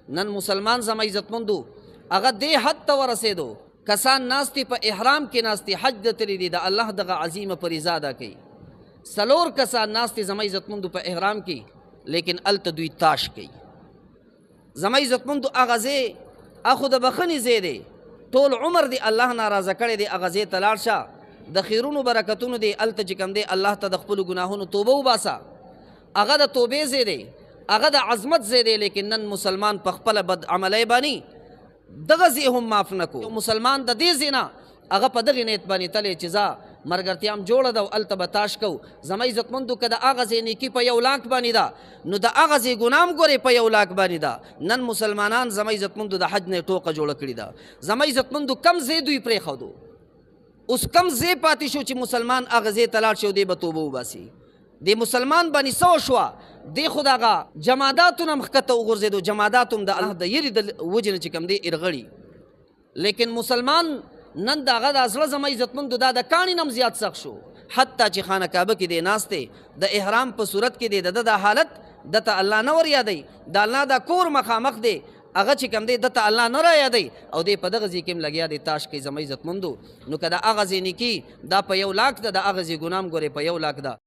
نن مسلمان زما عزتمندو هغه دې حد ته ورسېدو کسان ناستي په احرام کې ناستي حج د تللی دي د الله دغه عظیمه فریضه ادا کوي سلور کسان ناستي زما عزتمندو په احرام کې لیکن الته دوی تاش کوي زما عزتمندو هغه ځای اخو د بخښنې ځای دی ټول عمر دی الله ناراضه کړی دی هغه ځای ته لاړ شه د خیرونو برکتونو دی هلته چې کوم دی الله ته د خپلو ګناهونو توبه وباسه هغه د توبې ځای دی هغه د عظمت ځای دی لیکن نن مسلمان په خپله بد عملی باندې دغه ځای هم معاف نه کو مسلمان د دې ځای نه هغه په دغې نیت باندې تلی چې ځه مرګرتیا هم جوړه ده او هلته به تاش کو زما عزتمندو که د هغه ځای نیکي په 1 لاک باندې ده نو د هغه ځای ګناه هم ګورې په 1 لاک باندې ده نن مسلمانان زما عزتمندو د حج نه ټوقه جوړه کړې ده زما عزتمندو کم ځای دوی پرېښودو اوس کم ځای پاتې شو چې مسلمان هغه ځای ته لاړ شي او دی به توبه وباسي د مسلمان باندې څه وشوه دی خو د هغه جماداتو نه مخکته وغورځېدو جمادات هم د الله د یرې د وجې نه چې کوم دی ارغړي لیکن مسلمان نن د هغه د زړه زما عزتمندو دا د کاڼي نه هم زیات سخت شو حتی چې خانه کعبه کې دی ناست دی د احرام په صورت کې دی د ده د حالت دته الله نه ور یادوي د الله دا کور مخامخ دی هغه چې کوم دی دته الله نه را یادوي او دی په دغه ځای کې هم لګیا دی تاش کوي زما عزتمندو نو که د هغه ځای نیکي دا په 1 لاک ده د هغه ځای ګناه هم ګورې په 1 لاک ده